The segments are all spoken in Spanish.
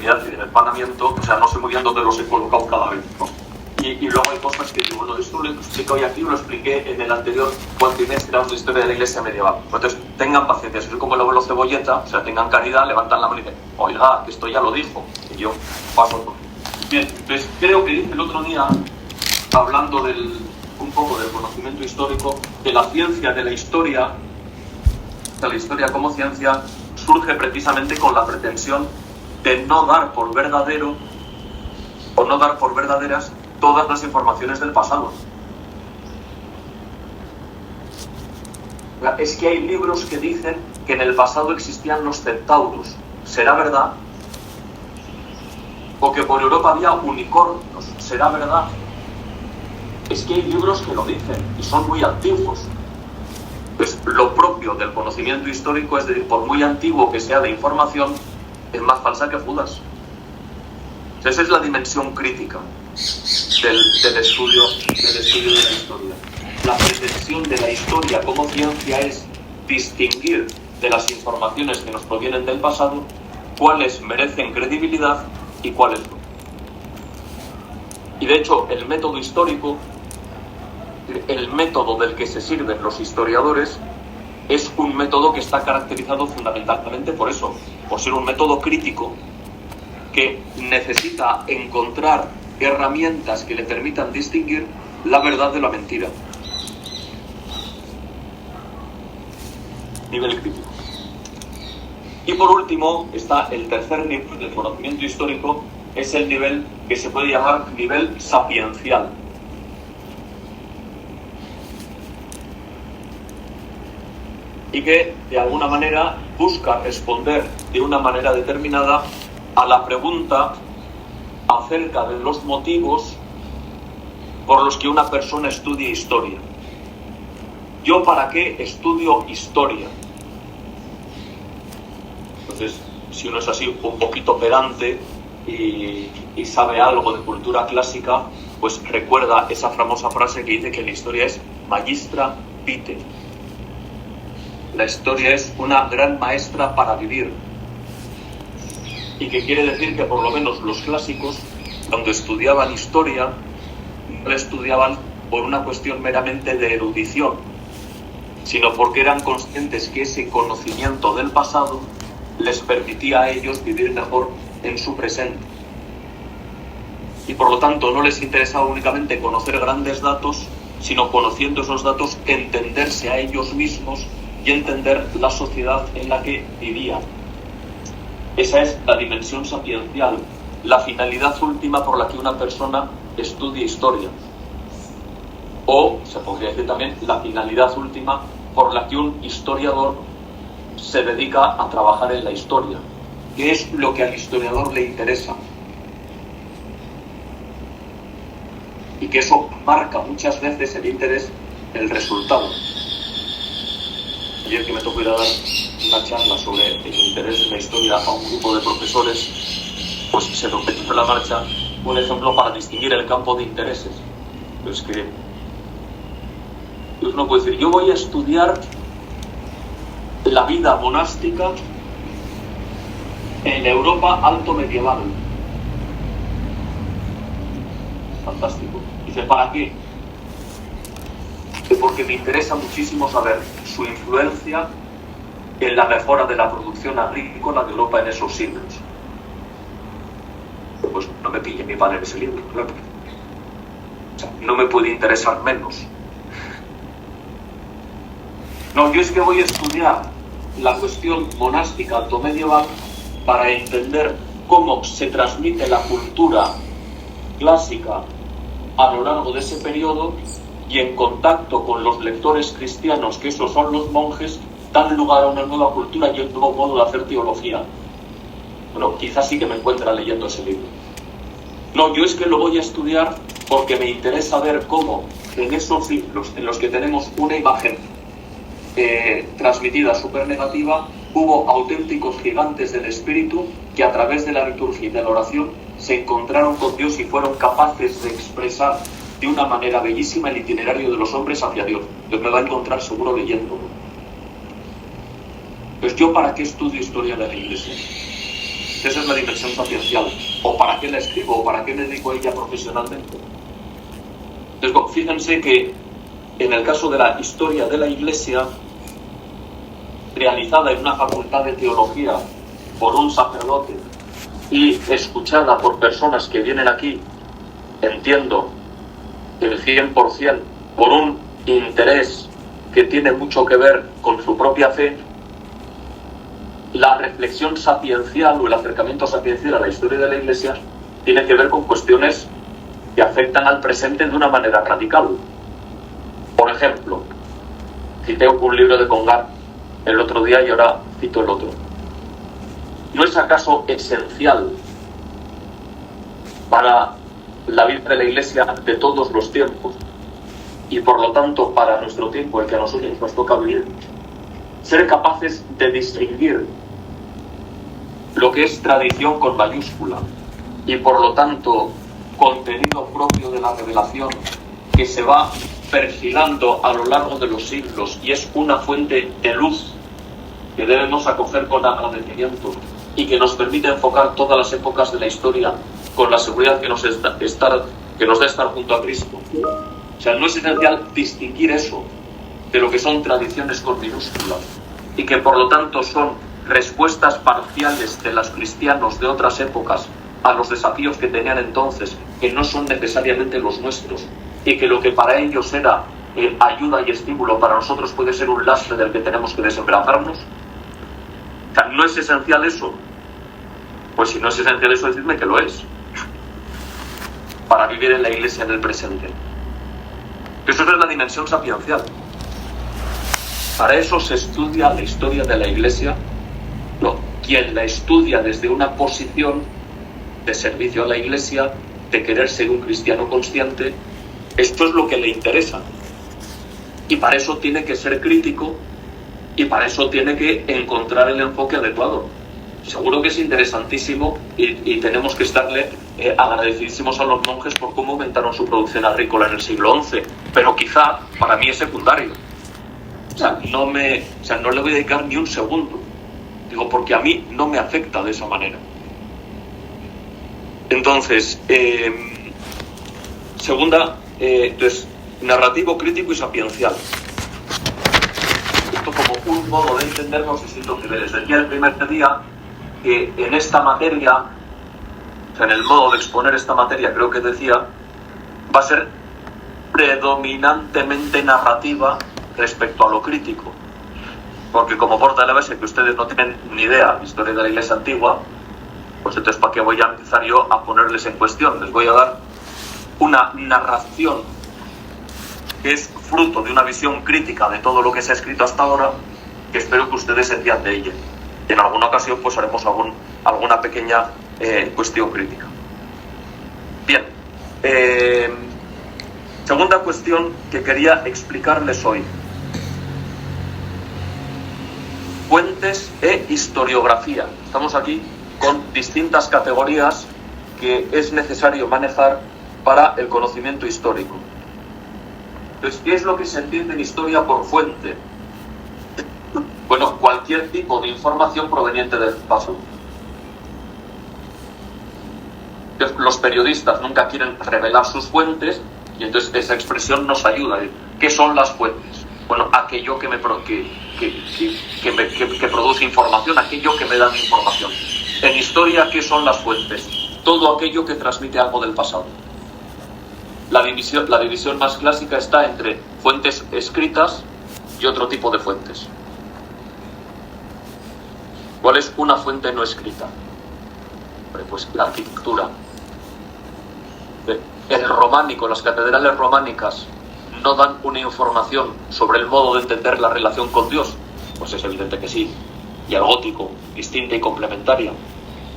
y del empanamiento, o sea, no sé muy bien dónde los he colocado cada vez, ¿no? Y luego hay cosas que digo, bueno, esto lo he explicado hoy aquí, lo expliqué en el anterior cuatrimestre de historia de la Iglesia medieval. Entonces, tengan paciencia, soy como el abuelo Cebolleta, o sea, tengan caridad, levantan la mano y dicen, oiga, que esto ya lo dijo, y yo paso por. Bien, pues creo que dije el otro día, hablando un poco del conocimiento histórico, que la ciencia de la historia como ciencia, surge precisamente con la pretensión de no dar por verdadero o no dar por verdaderas todas las informaciones del pasado. Es que hay libros que dicen que en el pasado existían los centauros. ¿Será verdad? O que por Europa había unicornios. ¿Será verdad? Es que hay libros que lo dicen y son muy antiguos. Pues lo propio del conocimiento histórico es decir, por muy antiguo que sea de información, es más falsa que Judas. Esa es la dimensión crítica del estudio de la historia. La pretensión de la historia como ciencia es distinguir de las informaciones que nos provienen del pasado cuáles merecen credibilidad y cuáles no. Y de hecho, el método histórico, el método del que se sirven los historiadores, es un método que está caracterizado fundamentalmente por eso, por ser un método crítico que necesita encontrar herramientas que le permitan distinguir la verdad de la mentira. Nivel crítico. Y por último está el tercer nivel del conocimiento histórico, es el nivel que se puede llamar nivel sapiencial. Y que de alguna manera busca responder de una manera determinada a la pregunta acerca de los motivos por los que una persona estudia historia. ¿Yo para qué estudio historia? Entonces, si uno es así un poquito pedante y sabe algo de cultura clásica, pues recuerda esa famosa frase que dice que la historia es magistra vitae. La historia es una gran maestra para vivir. Y que quiere decir que por lo menos los clásicos, cuando estudiaban historia, no la estudiaban por una cuestión meramente de erudición, sino porque eran conscientes que ese conocimiento del pasado les permitía a ellos vivir mejor en su presente. Y por lo tanto no les interesaba únicamente conocer grandes datos, sino conociendo esos datos entenderse a ellos mismos y entender la sociedad en la que vivían. Esa es la dimensión sapiencial, la finalidad última por la que una persona estudia historia. O, se podría decir también, la finalidad última por la que un historiador se dedica a trabajar en la historia. ¿Qué es lo que al historiador le interesa? Y que eso marca muchas veces el interés, el resultado. Ayer que me tocó ir a dar una charla sobre el interés en la historia a un grupo de profesores, pues se me puso en la marcha un ejemplo para distinguir el campo de intereses. Pues que uno puede decir, yo voy a estudiar la vida monástica en la Europa alto medieval. Fantástico. Dice, ¿para qué? Porque me interesa muchísimo saber su influencia en la mejora de la producción agrícola de Europa en esos siglos. pues no me pille mi pan en ese libro, claro. O sea, no me puede interesar menos. No, yo es que voy a estudiar la cuestión monástica altomedieval para entender cómo se transmite la cultura clásica a lo largo de ese periodo, y en contacto con los lectores cristianos, que esos son los monjes, dan lugar a una nueva cultura y un nuevo modo de hacer teología. Bueno, quizás sí que me encuentra leyendo ese libro. No, yo es que lo voy a estudiar porque me interesa ver cómo en esos siglos en los que tenemos una imagen transmitida súper negativa, hubo auténticos gigantes del espíritu que a través de la liturgia y de la oración se encontraron con Dios y fueron capaces de expresar de una manera bellísima el itinerario de los hombres hacia Dios. Dios me va a encontrar seguro leyendo. Pues yo, ¿para qué estudio historia de la Iglesia? Esa es la dimensión sapiencial. ¿O para qué la escribo? ¿O para qué me dedico a ella profesionalmente? Entonces, fíjense que en el caso de la historia de la Iglesia, realizada en una facultad de teología por un sacerdote y escuchada por personas que vienen aquí, entiendo, el 100%, por un interés que tiene mucho que ver con su propia fe, la reflexión sapiencial o el acercamiento sapiencial a la historia de la Iglesia tiene que ver con cuestiones que afectan al presente de una manera radical. Por ejemplo, cité un libro de Congar el otro día y ahora cito el otro. ¿No es acaso esencial para la vida de la Iglesia de todos los tiempos, y por lo tanto para nuestro tiempo, el que a nosotros nos toca vivir, ser capaces de distinguir lo que es tradición con mayúscula y por lo tanto contenido propio de la revelación que se va perfilando a lo largo de los siglos y es una fuente de luz que debemos acoger con agradecimiento y que nos permite enfocar todas las épocas de la historia con la seguridad que nos da estar junto a Cristo? O sea, no es esencial distinguir eso de lo que son tradiciones con minúsculas y que por lo tanto son respuestas parciales de los cristianos de otras épocas a los desafíos que tenían entonces, que no son necesariamente los nuestros, y que lo que para ellos era ayuda y estímulo, para nosotros puede ser un lastre del que tenemos que desembrazarnos. O sea, ¿no es esencial eso? Pues si no es esencial eso, decidme que lo es, para vivir en la Iglesia en el presente. Eso es la dimensión sapiencial. Para eso se estudia la historia de la Iglesia. No, quien la estudia desde una posición de servicio a la Iglesia, de querer ser un cristiano consciente, esto es lo que le interesa. Y para eso tiene que ser crítico y para eso tiene que encontrar el enfoque adecuado. Seguro que es interesantísimo y tenemos que estarle agradecidísimos a los monjes por cómo aumentaron su producción agrícola en el siglo XI, pero quizá para mí es secundario. O sea, no le voy a dedicar ni un segundo. Digo, porque a mí no me afecta de esa manera. Entonces, segunda, entonces, narrativo, crítico y sapiencial. Esto como un modo de entender los distintos niveles. Decía el primer día que en esta materia, o sea, en el modo de exponer esta materia, creo que decía, va a ser predominantemente narrativa respecto a lo crítico. Porque como porta de la base que ustedes no tienen ni idea de historia de la Iglesia antigua, pues entonces ¿para qué voy a empezar yo a ponerles en cuestión? Les voy a dar una narración que es fruto de una visión crítica de todo lo que se ha escrito hasta ahora, que espero que ustedes entiendan de ella. Y en alguna ocasión pues haremos alguna pequeña cuestión crítica. Bien, segunda cuestión que quería explicarles hoy. Fuentes e historiografía. Estamos aquí con distintas categorías que es necesario manejar para el conocimiento histórico. Entonces, ¿qué es lo que se entiende en historia por fuente? Bueno, cualquier tipo de información proveniente del pasado. Los periodistas nunca quieren revelar sus fuentes y entonces esa expresión nos ayuda. ¿Qué son las fuentes? Bueno, aquello que produce información, aquello que me da información. En historia, ¿qué son las fuentes? todo aquello que transmite algo del pasado. La división más clásica está entre fuentes escritas y otro tipo de fuentes. ¿Cuál es una fuente no escrita? Pues la arquitectura. El románico, las catedrales románicas no dan una información sobre el modo de entender la relación con Dios. Pues es evidente que sí. Y el gótico, distinta y complementaria.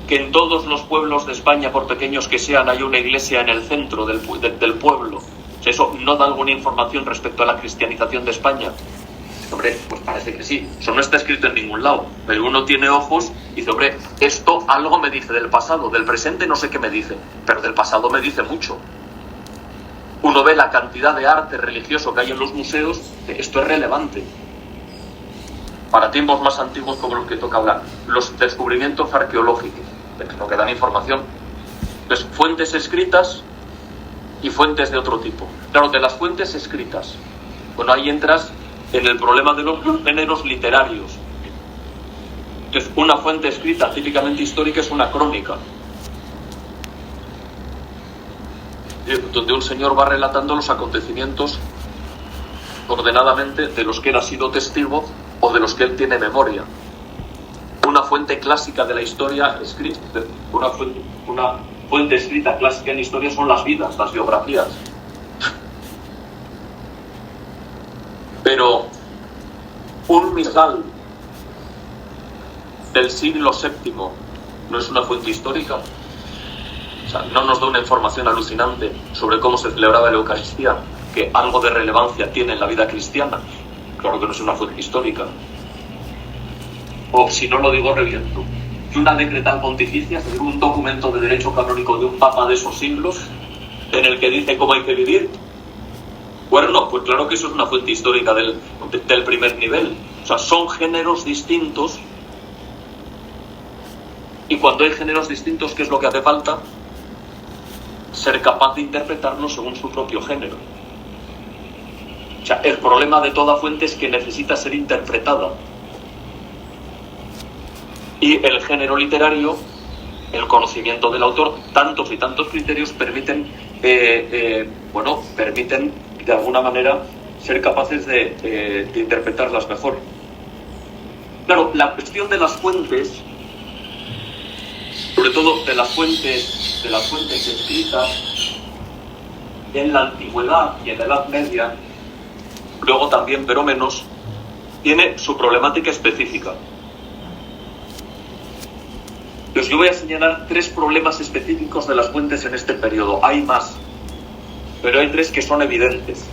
Que en todos los pueblos de España, por pequeños que sean, hay una iglesia en el centro del pueblo. ¿Eso no da alguna información respecto a la cristianización de España? Hombre, pues parece que sí. Eso no está escrito en ningún lado. Pero uno tiene ojos y dice, hombre, esto algo me dice del pasado. Del presente no sé qué me dice, pero del pasado me dice mucho. Uno ve la cantidad de arte religioso que hay en los museos, esto es relevante. Para tiempos más antiguos como los que toca hablar, los descubrimientos arqueológicos, lo que dan información. Entonces, fuentes escritas y fuentes de otro tipo. Claro, de las fuentes escritas, bueno, ahí entras en el problema de los géneros literarios. Entonces, una fuente escrita típicamente histórica es una crónica, donde un señor va relatando los acontecimientos ordenadamente de los que él ha sido testigo o de los que él tiene memoria. Una fuente clásica de la historia escrita, una fuente escrita clásica en historia son las vidas, las biografías. Pero un misal del siglo VII no es una fuente histórica. O sea, no nos da una información alucinante sobre cómo se celebraba la Eucaristía, que algo de relevancia tiene en la vida cristiana. Claro que no es una fuente histórica. O, si no lo digo, reviento. Y una decretal pontificia, es decir, un documento de derecho canónico de un papa de esos siglos, en el que dice cómo hay que vivir. Bueno, pues claro que eso es una fuente histórica del primer nivel. O sea, son géneros distintos. Y cuando hay géneros distintos, ¿qué es lo que hace falta? Ser capaz de interpretarlo según su propio género. O sea, el problema de toda fuente es que necesita ser interpretada. Y el género literario, el conocimiento del autor, tantos y tantos criterios permiten de alguna manera ser capaces de interpretarlas mejor. Claro, la cuestión de las fuentes, sobre todo de las fuentes escritas en la antigüedad y en la Edad Media, luego también, pero menos, tiene su problemática específica. Entonces yo voy a señalar 3 problemas específicos de las fuentes en este periodo. Hay más, pero hay 3 que son evidentes.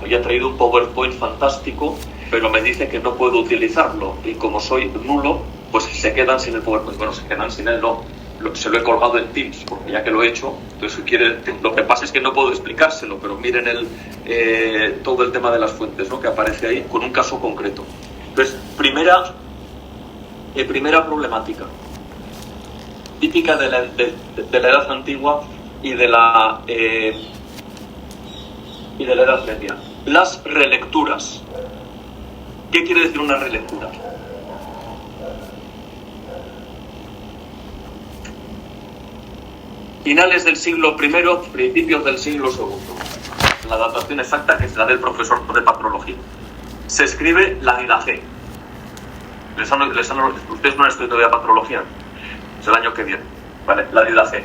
Hoy he traído un PowerPoint fantástico, pero me dice que no puedo utilizarlo. Y como soy nulo, pues se quedan sin el PowerPoint. Bueno, se quedan sin él, no. Se lo he colgado en Teams, porque ya que lo he hecho, entonces lo que pasa es que no puedo explicárselo, pero miren todo el tema de las fuentes, ¿no?, que aparece ahí con un caso concreto. Entonces, primera problemática típica de la Edad Antigua y de la Edad Media: las relecturas. ¿Qué quiere decir una relectura? Finales del siglo I, principios del siglo II. La datación exacta, que es la del profesor de patrología. Se escribe la Didache. Ustedes no han estudiado todavía patrología. Es el año que viene. Vale, la Didache.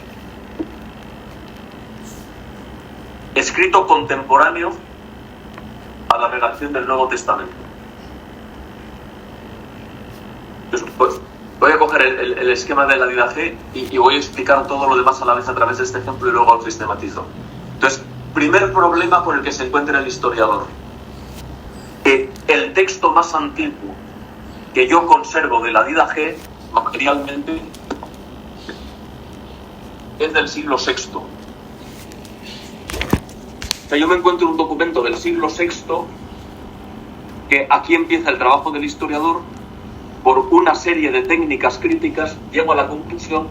Escrito contemporáneo a la redacción del Nuevo Testamento. Entonces, pues, voy a coger el esquema de la Didache y voy a explicar todo lo demás a la vez a través de este ejemplo y luego lo sistematizo. Entonces, primer problema con el que se encuentra el historiador: que el texto más antiguo que yo conservo de la Didache, materialmente, es del siglo VI. O sea, yo me encuentro un documento del siglo VI que aquí empieza el trabajo del historiador. Por una serie de técnicas críticas llego a la conclusión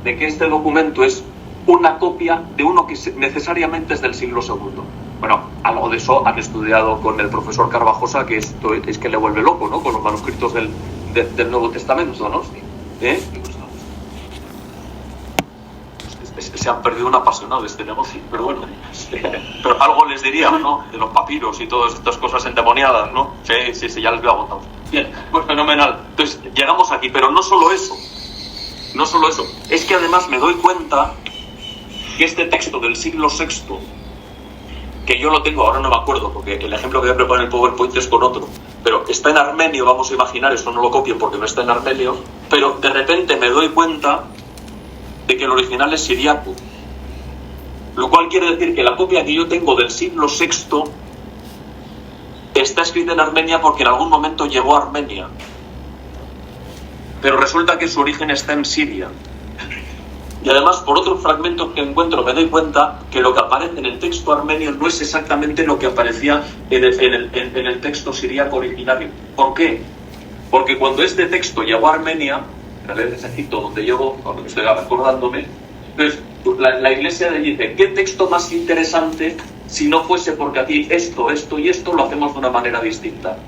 de que este documento es una copia de uno que necesariamente es del siglo II. Bueno, algo de eso han estudiado con el profesor Carvajosa, que esto es que le vuelve loco, ¿no?, con los manuscritos del Nuevo Testamento, ¿no? se han perdido un apasionado de este negocio, pero bueno, pero algo les diría, ¿no? De los papiros y todas estas cosas endemoniadas, ¿no? Sí, ya les veo agotados. Bien, pues fenomenal. Entonces, llegamos aquí, pero no solo eso, es que además me doy cuenta que este texto del siglo VI, que yo lo tengo, ahora no me acuerdo, porque el ejemplo que voy a preparar en el PowerPoint es con otro, pero está en armenio, vamos a imaginar, esto no lo copien porque no está en armenio, pero de repente me doy cuenta de que el original es siriaco, lo cual quiere decir que la copia que yo tengo del siglo VI está escrita en Armenia porque en algún momento llegó a Armenia, pero resulta que su origen está en Siria. Y además, por otros fragmentos que encuentro, me doy cuenta que lo que aparece en el texto armenio no es exactamente lo que aparecía en el texto siríaco originario. ¿Por qué? Porque cuando este texto llegó a Armenia, a ver, es Egipto donde llegó, cuando estoy acordándome, entonces la iglesia le dice, ¿qué texto más interesante si no fuese porque aquí esto y esto lo hacemos de una manera distinta?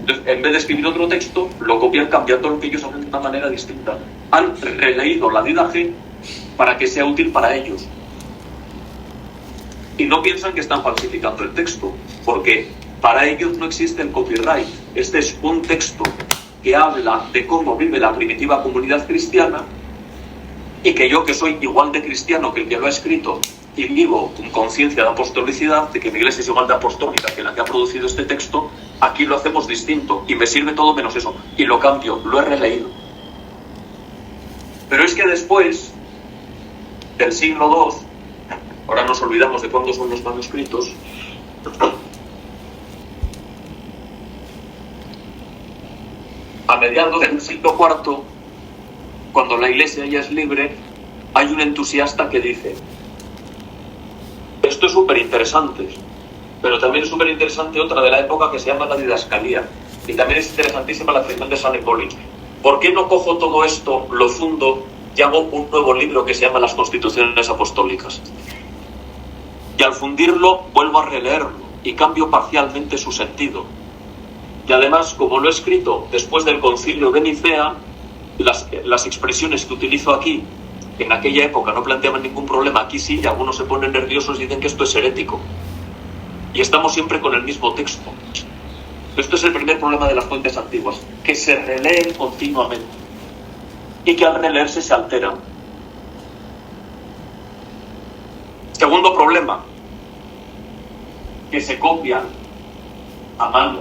Entonces, en vez de escribir otro texto, lo copian cambiando lo que ellos hacen de una manera distinta. Han releído la Didache para que sea útil para ellos. Y no piensan que están falsificando el texto, porque para ellos no existe el copyright. Este es un texto que habla de cómo vive la primitiva comunidad cristiana, y que yo, que soy igual de cristiano que el que lo ha escrito, y vivo con conciencia de apostolicidad, de que mi iglesia es igual de apostólica que la que ha producido este texto, aquí lo hacemos distinto, y me sirve todo menos eso, y lo cambio, lo he releído. Pero es que después del siglo II, ahora nos olvidamos de cuándo son los manuscritos, a mediados del siglo IV, cuando la iglesia ya es libre, hay un entusiasta que dice, esto es súper interesante, pero también es súper interesante otra de la época que se llama la didascalía, y también es interesantísima la tradición de San Hipólito. ¿Por qué no cojo todo esto, lo fundo y hago un nuevo libro que se llama Las Constituciones Apostólicas? Y al fundirlo vuelvo a releerlo y cambio parcialmente su sentido. Y además, como lo he escrito después del Concilio de Nicea, las expresiones que utilizo aquí, en aquella época no planteaban ningún problema, aquí sí, y algunos se ponen nerviosos y dicen que esto es herético. Y estamos siempre con el mismo texto. Esto es el primer problema de las fuentes antiguas, que se releen continuamente y que al releerse se alteran. Segundo problema, que se copian a mano.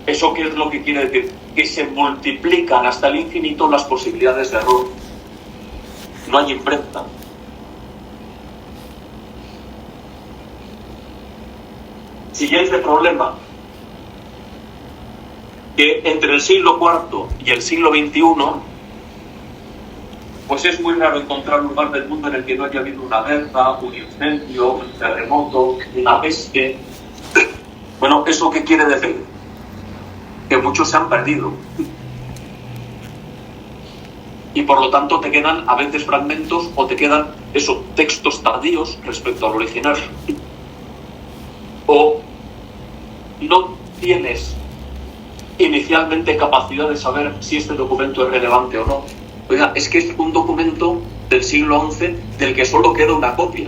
¿Eso qué es lo que quiere decir? Que se multiplican hasta el infinito las posibilidades de error. No hay imprenta. Siguiente problema, que entre el siglo IV y el siglo XXI, pues es muy raro encontrar un lugar del mundo en el que no haya habido una guerra, un incendio, un terremoto, una peste. Bueno, ¿eso qué quiere decir? Que muchos se han perdido. Y por lo tanto te quedan a veces fragmentos o te quedan textos tardíos respecto al original. O no tienes inicialmente capacidad de saber si este documento es relevante o no. Oiga, es que es un documento del siglo XI del que solo queda una copia.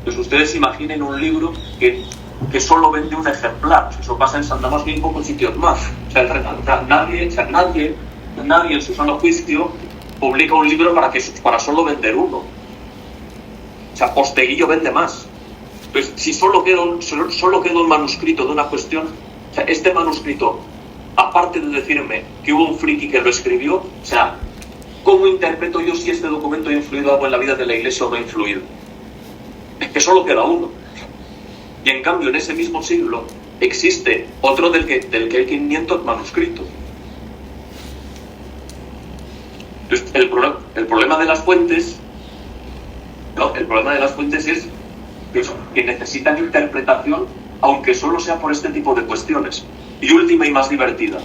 Pues ustedes imaginen un libro que solo vende un ejemplar. Eso pasa en Santa Más y en pocos sitios más. O sea, nadie en su sano juicio publica un libro para solo vender uno. O sea, Posteguillo vende más. Pues si solo queda un manuscrito de una cuestión, o sea, este manuscrito, aparte de decirme que hubo un friki que lo escribió, o sea, ¿cómo interpreto yo si este documento ha influido algo en la vida de la Iglesia o no ha influido? Es que solo queda uno. Y en cambio, en ese mismo siglo, existe otro del que hay 500 manuscritos. Entonces, el problema de las fuentes, ¿no? El problema de las fuentes es que necesitan interpretación, aunque solo sea por este tipo de cuestiones. Y última y más divertida.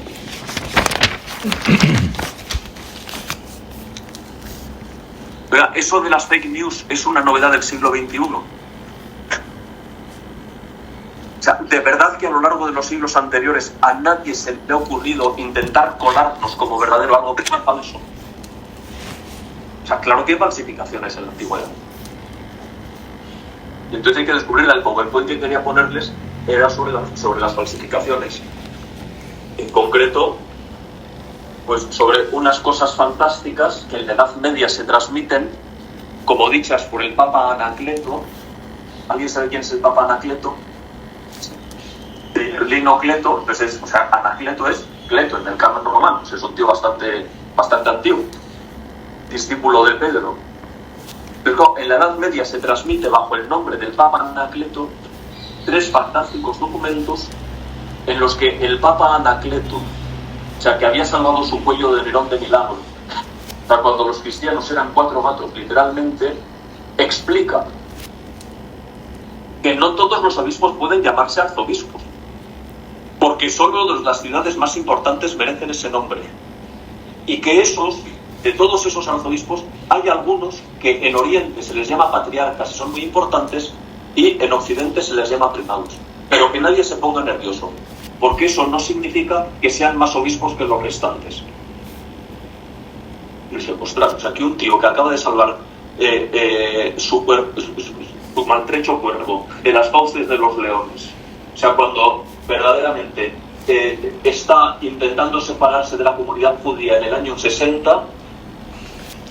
Oiga, eso de las fake news es una novedad del siglo XXI. O sea, de verdad que a lo largo de los siglos anteriores a nadie se le ha ocurrido intentar colarnos como verdadero algo que es falso. O sea, claro que hay falsificaciones en la antigüedad. Y entonces hay que descubrir el PowerPoint que quería ponerles era sobre las falsificaciones. En concreto, pues sobre unas cosas fantásticas que en la Edad Media se transmiten como dichas por el Papa Anacleto. ¿Alguien sabe quién es el Papa Anacleto? Lino Cleto, entonces, o sea, Anacleto es Cleto en el canon romano, es un tío bastante antiguo, discípulo de Pedro. Pero en la Edad Media se transmite bajo el nombre del Papa Anacleto 3 fantásticos documentos en los que el Papa Anacleto, o sea, que había salvado su cuello de Nerón de milagro, o sea, cuando los cristianos eran 4 gatos, literalmente, explica que no todos los obispos pueden llamarse arzobispos, porque solo las ciudades más importantes merecen ese nombre, y que de todos esos arzobispos, hay algunos que en Oriente se les llama patriarcas y son muy importantes, y en Occidente se les llama primados. Pero que nadie se ponga nervioso, porque eso no significa que sean más obispos que los restantes. Y dice, ostras, o sea, que un tío que acaba de salvar su maltrecho cuerpo de las fauces de los leones, o sea, cuando verdaderamente está intentando separarse de la comunidad judía en el año 60,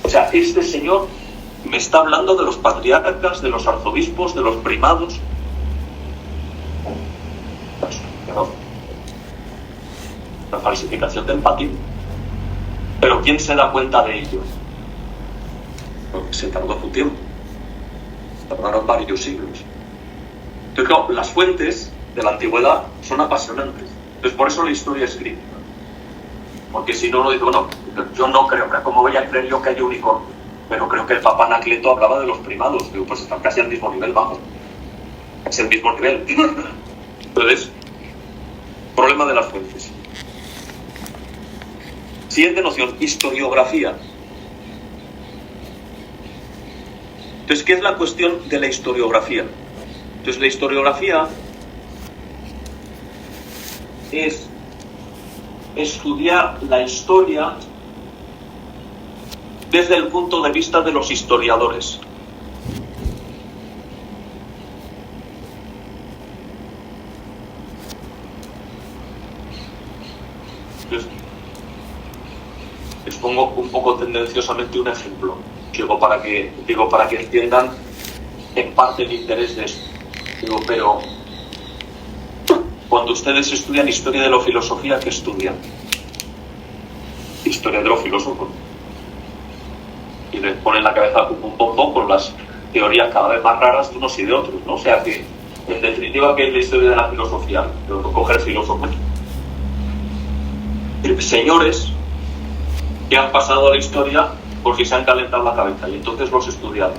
o sea, este señor me está hablando de los patriarcas, de los arzobispos, de los primados. La falsificación del patín. Pero ¿quién se da cuenta de ello? Porque se tardó su tiempo. Tardaron varios siglos. Entonces, claro, las fuentes de la antigüedad son apasionantes. Entonces, por eso la historia es crítica. Porque si no, uno dice, bueno, yo no creo, ¿cómo voy a creer yo que hay unicornio? Pero creo que el Papa Anacleto hablaba de los primados. Digo, pues están casi al mismo nivel, vamos. Es el mismo nivel. Entonces, problema de las fuentes. Siguiente noción, historiografía. Entonces, ¿qué es la cuestión de la historiografía? Entonces, la historiografía es estudiar la historia desde el punto de vista de los historiadores. Entonces, les pongo un poco tendenciosamente un ejemplo, digo para que entiendan en parte el interés de esto. Digo, pero cuando ustedes estudian historia de la filosofía, ¿qué estudian? Historia de los filósofos. Y les ponen la cabeza un poco con las teorías cada vez más raras de unos y de otros, ¿no? O sea que, en definitiva, ¿qué es la historia de la filosofía? Coger filósofos. Señores que han pasado a la historia porque se han calentado la cabeza, y entonces los estudiamos.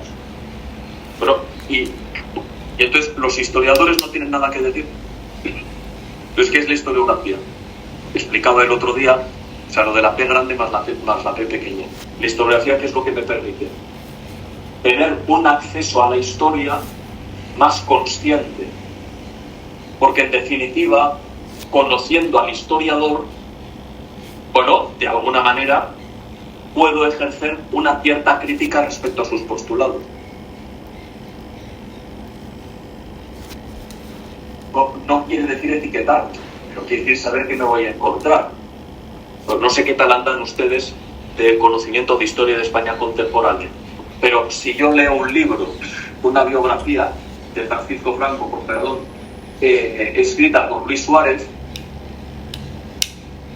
Y entonces los historiadores no tienen nada que decir. Entonces, ¿qué es la historiografía? Explicaba el otro día, o sea, lo de la P grande más la P pequeña. La historiografía, ¿qué es lo que me permite? Tener un acceso a la historia más consciente. Porque, en definitiva, conociendo al historiador, bueno, de alguna manera, puedo ejercer una cierta crítica respecto a sus postulados. No quiere decir etiquetar, pero quiere decir saber qué me voy a encontrar. Pues no sé qué tal andan ustedes de conocimiento de historia de España contemporánea, pero si yo leo un libro, una biografía de Francisco Franco, escrita por Luis Suárez,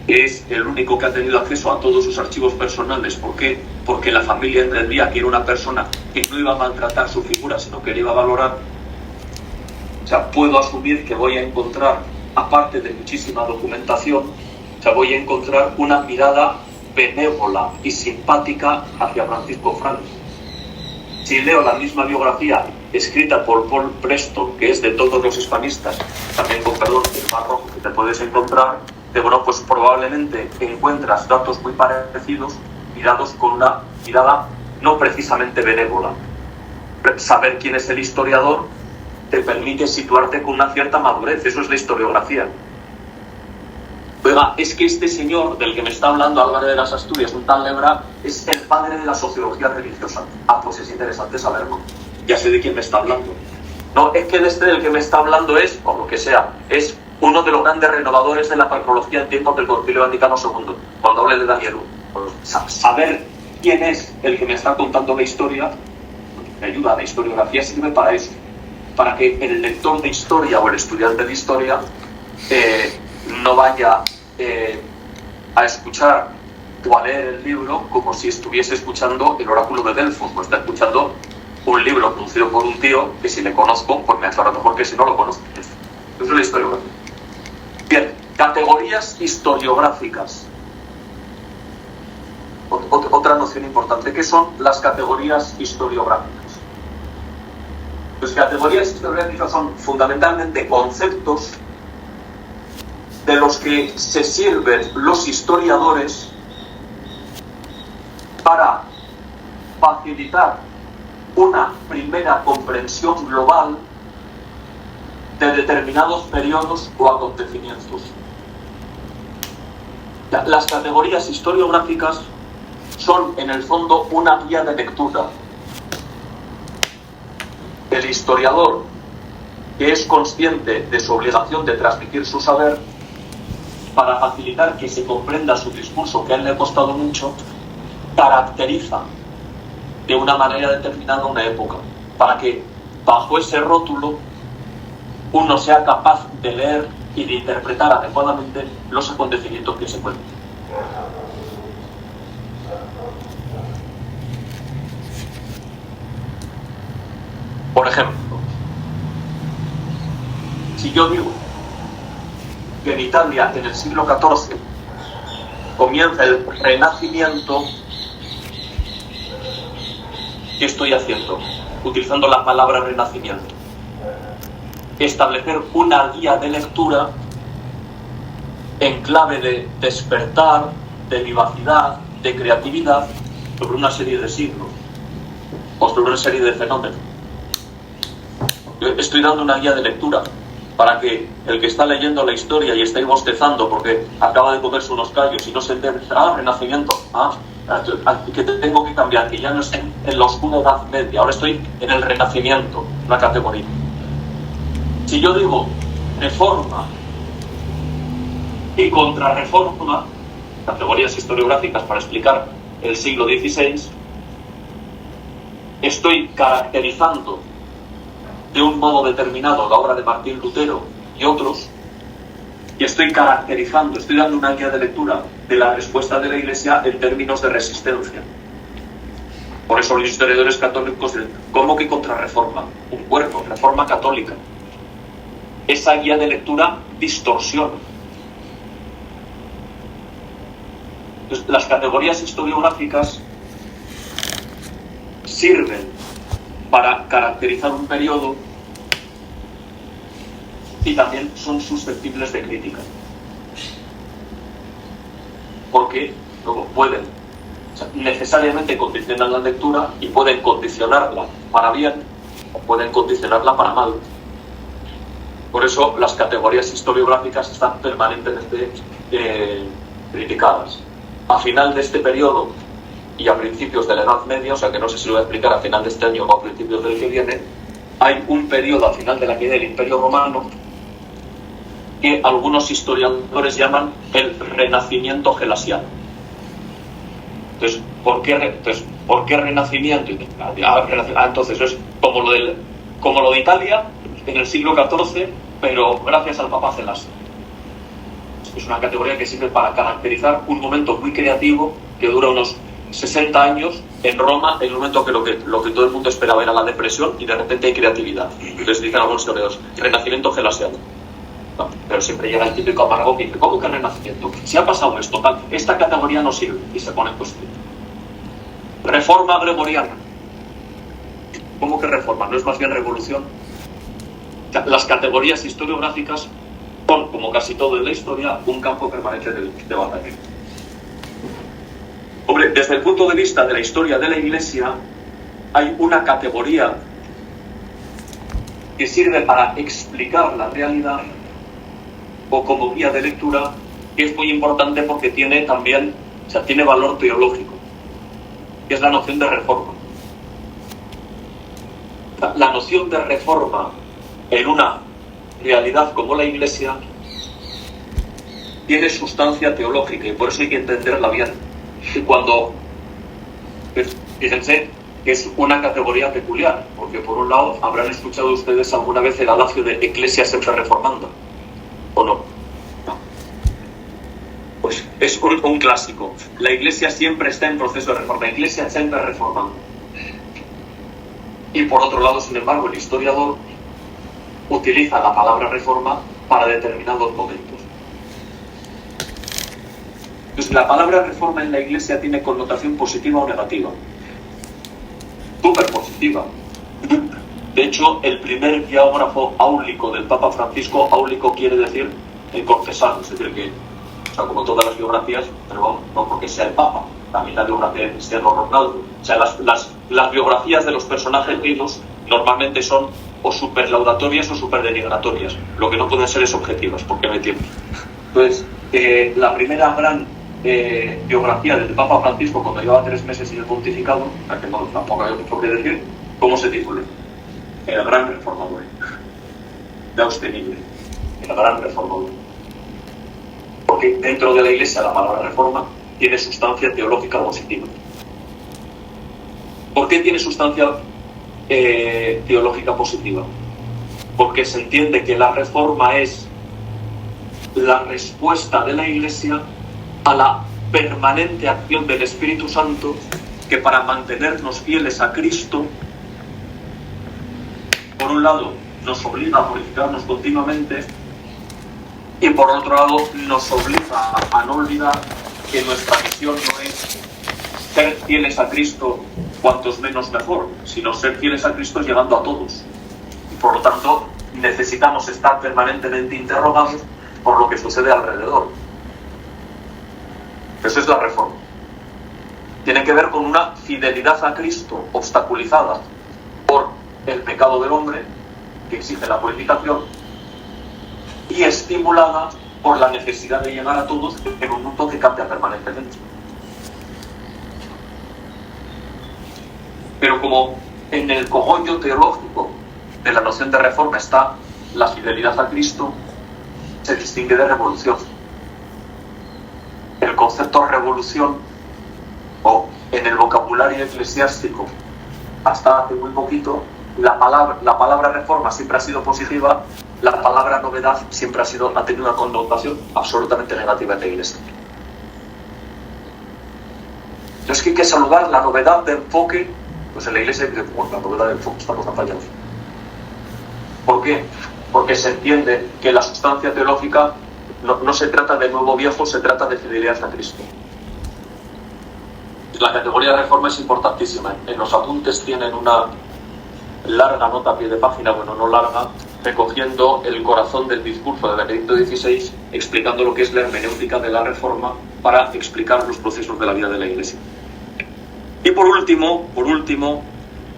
que es el único que ha tenido acceso a todos sus archivos personales. ¿Por qué? Porque la familia entendía que era una persona que no iba a maltratar su figura, sino que le iba a valorar. O sea, puedo asumir que voy a encontrar, aparte de muchísima documentación, o sea, voy a encontrar una mirada benévola y simpática hacia Francisco Franco. Si leo la misma biografía escrita por Paul Preston, que es de todos los hispanistas, también con perdón el más rojo que te puedes encontrar, bueno, pues probablemente encuentras datos muy parecidos, mirados con una mirada no precisamente benévola. Saber quién es el historiador te permite situarte con una cierta madurez. Eso es la historiografía. Oiga, es que este señor del que me está hablando Álvarez de las Asturias, un tal Lebra, es el padre de la sociología religiosa. Ah, pues es interesante saberlo. Ya sé de quién me está hablando. No, es que de este del que me está hablando es, o lo que sea, es uno de los grandes renovadores de la patrología en tiempos del Concilio Vaticano II, cuando hable de Daniel. Saber quién es el que me está contando la historia me ayuda. La historiografía sirve para eso, para que el lector de historia o el estudiante de historia no vaya a escuchar o a leer el libro como si estuviese escuchando el oráculo de Delfos, o está escuchando un libro producido por un tío que si le conozco, pues me aclara mejor que si no lo conozco. Eso es la historiografía. Bien, categorías historiográficas. Otra noción importante, ¿qué son las categorías historiográficas? Pues categorías historiográficas son fundamentalmente conceptos de los que se sirven los historiadores para facilitar una primera comprensión global de determinados periodos o acontecimientos. Las categorías historiográficas son, en el fondo, una guía de lectura. El historiador, que es consciente de su obligación de transmitir su saber, para facilitar que se comprenda su discurso, que a él le ha costado mucho, caracteriza de una manera determinada una época, para que bajo ese rótulo uno sea capaz de leer y de interpretar adecuadamente los acontecimientos que se cuentan. Por ejemplo, si yo digo que en Italia en el siglo XIV comienza el Renacimiento, ¿qué estoy haciendo? Utilizando la palabra Renacimiento. Establecer una guía de lectura en clave de despertar, de vivacidad, de creatividad sobre una serie de siglos o sobre una serie de fenómenos. Yo estoy dando una guía de lectura para que el que está leyendo la historia y está ahí bostezando porque acaba de comerse unos callos y no se entiende, Renacimiento, que tengo que cambiar, que ya no estoy en la oscura Edad Media, ahora estoy en el Renacimiento, la categoría. Si yo digo reforma y contrarreforma, categorías historiográficas para explicar el siglo XVI, estoy caracterizando de un modo determinado la obra de Martín Lutero y otros, y estoy caracterizando, estoy dando una guía de lectura de la respuesta de la Iglesia en términos de resistencia. Por eso los historiadores católicos dicen, ¿cómo que contrarreforma? Un cuerpo, reforma católica. Esa guía de lectura distorsiona. Entonces, las categorías historiográficas sirven para caracterizar un periodo y también son susceptibles de crítica. Porque luego pueden, necesariamente condicionar la lectura y pueden condicionarla para bien o pueden condicionarla para mal. Por eso las categorías historiográficas están permanentemente criticadas. A final de este periodo y a principios de la Edad Media, o sea que no sé si lo voy a explicar a final de este año o a principios del que viene, hay un periodo a final de la caída del Imperio Romano que algunos historiadores llaman el Renacimiento gelasiano. Entonces, ¿por qué Renacimiento? Entonces es como lo de Italia en el siglo XIV, pero gracias al Papa Gelasio. Es una categoría que sirve para caracterizar un momento muy creativo que dura unos 60 años en Roma, en el momento que lo que todo el mundo esperaba era la depresión y de repente hay creatividad. Entonces dicen algunos historiadores, Renacimiento gelasiano. No, pero siempre llega el típico amargo que dice, ¿cómo que Renacimiento? Si ha pasado esto, tal, esta categoría no sirve y se pone en cuestión. Reforma gregoriana. ¿Cómo que reforma? ¿No es más bien revolución? Las categorías historiográficas son, como casi todo en la historia, un campo permanente de batalla. Hombre, desde el punto de vista de la historia de la Iglesia, hay una categoría que sirve para explicar la realidad o como guía de lectura, que es muy importante porque tiene también, tiene valor teológico, que es la noción de reforma. La noción de reforma en una realidad como la Iglesia tiene sustancia teológica y por eso hay que entenderla bien. Y cuando, fíjense que es una categoría peculiar, porque por un lado habrán escuchado ustedes alguna vez el adagio de Ecclesia sempre reformanda, ¿o no? Pues es un clásico. La Iglesia siempre está en proceso de reforma, la Iglesia siempre reformando. Y por otro lado, sin embargo, el historiador utiliza la palabra reforma para determinados momentos. Entonces, la palabra reforma en la Iglesia tiene connotación positiva o negativa. Súper positiva. De hecho, el primer biógrafo áulico del Papa Francisco, áulico quiere decir el confesado, es decir, que, como todas las biografías, pero no porque sea el Papa, también la biografía de Cristiano Ronaldo. O sea, las biografías de los personajes vivos normalmente son o superlaudatorias o superdenigratorias. Lo que no pueden ser es objetivas, porque no hay tiempo. Entonces, la primera gran biografía del Papa Francisco, cuando llevaba 3 meses sin el pontificado, que no, tampoco hay mucho que decir, ¿cómo se titula? El gran reformador de Austin, el gran reformador. Porque dentro de la Iglesia la palabra reforma tiene sustancia teológica positiva. ¿Por qué tiene sustancia teológica positiva? Porque se entiende que la reforma es la respuesta de la Iglesia a la permanente acción del Espíritu Santo, que para mantenernos fieles a Cristo, por un lado nos obliga a purificarnos continuamente y por otro lado nos obliga a no olvidar que nuestra misión no es ser fieles a Cristo cuantos menos mejor, sino ser fieles a Cristo llegando a todos. Y por lo tanto necesitamos estar permanentemente interrogados por lo que sucede alrededor. Eso es la reforma. Tiene que ver con una fidelidad a Cristo obstaculizada por el pecado del hombre, que exige la purificación, y estimulada por la necesidad de llegar a todos en un mundo que cambia permanentemente. Pero como en el cogollo teológico de la noción de reforma está la fidelidad a Cristo, se distingue de revolución. El concepto revolución, o en el vocabulario eclesiástico, hasta hace muy poquito, la palabra reforma siempre ha sido positiva, la palabra novedad siempre ha tenido una connotación absolutamente negativa en la Iglesia. Entonces, que hay que saludar la novedad de enfoque, pues en la Iglesia hay que decir, la novedad de enfoque, estamos fallados. ¿Por qué? Porque se entiende que la sustancia teológica no se trata de nuevo viejo, se trata de fidelidad a Cristo. La categoría de reforma es importantísima. En los apuntes tienen una larga nota a pie de página, bueno, no larga, recogiendo el corazón del discurso de Benedicto XVI, explicando lo que es la hermenéutica de la reforma para explicar los procesos de la vida de la Iglesia. Y por último,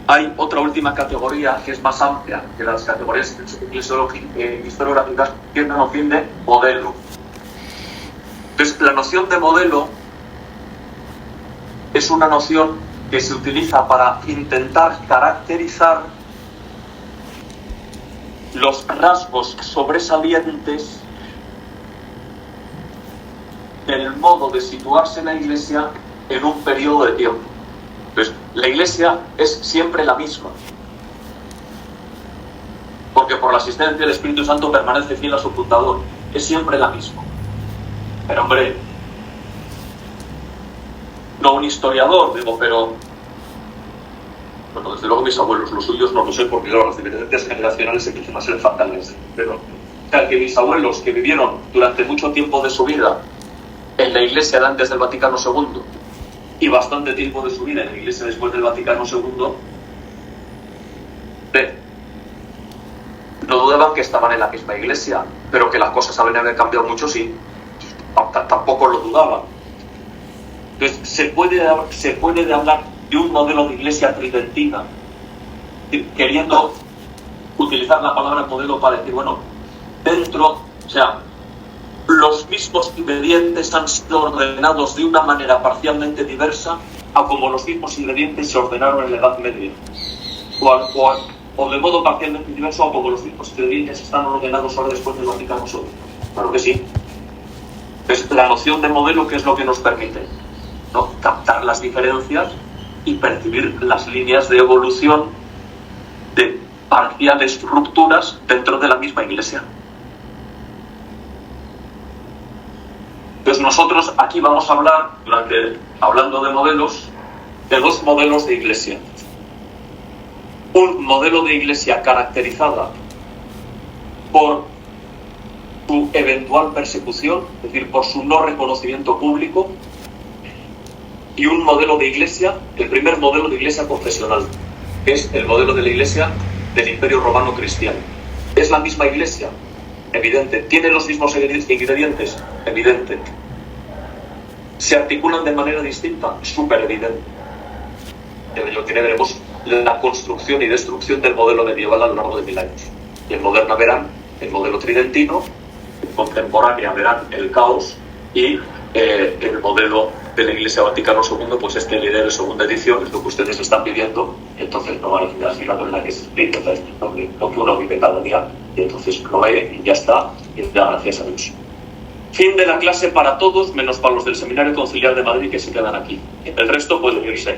hay otra última categoría que es más amplia que las categorías historiográficas, que es la noción de modelo. Entonces, la noción de modelo es una noción que se utiliza para intentar caracterizar los rasgos sobresalientes del modo de situarse en la Iglesia en un periodo de tiempo. Entonces, la Iglesia es siempre la misma, porque por la asistencia del Espíritu Santo permanece fiel a su fundador. Es siempre la misma. Pero hombre, no un historiador, digo, pero bueno, desde luego mis abuelos, los suyos no lo sé, porque claro, las diferencias generacionales empiezan a ser fatales. Pero, o sea, que mis abuelos, que vivieron durante mucho tiempo de su vida en la Iglesia de antes del Vaticano II y bastante tiempo de su vida en la Iglesia después del Vaticano II, no dudaban que estaban en la misma Iglesia, pero que las cosas habían cambiado mucho, sí. Tampoco lo dudaban. Entonces, se puede hablar de un modelo de Iglesia tridentina, queriendo utilizar la palabra modelo para decir, bueno, dentro, o sea, los mismos ingredientes han sido ordenados de una manera parcialmente diversa a como los mismos ingredientes se ordenaron en la Edad Media. O de modo parcialmente diverso a como los mismos ingredientes están ordenados ahora después del Vaticano II. Claro que sí. Es la noción de modelo que es lo que nos permite, ¿no?, captar las diferencias y percibir las líneas de evolución de parciales rupturas dentro de la misma Iglesia. Pues nosotros aquí vamos a hablar, hablando de modelos, de dos modelos de Iglesia. Un modelo de Iglesia caracterizada por su eventual persecución, es decir, por su no reconocimiento público, y un modelo de Iglesia, el primer modelo de Iglesia confesional, que es el modelo de la Iglesia del Imperio Romano Cristiano. ¿Es la misma Iglesia? Evidente. ¿Tiene los mismos ingredientes? Evidente. ¿Se articulan de manera distinta? Súper evidente. Lo que veremos la construcción y destrucción del modelo medieval a lo largo de 1000 años. Y en moderna verán el modelo tridentino, en contemporánea verán el caos, y el modelo de la Iglesia Vaticano II, pues es que el de segunda edición es lo que ustedes están pidiendo, entonces no van a quedar girando en la que se explica lo que uno vive cada día, y entonces lo ve y ya está, y da gracias a Dios. Fin de la clase para todos, menos para los del Seminario Conciliar de Madrid que se quedan aquí. El resto puede irse.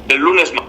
El lunes más.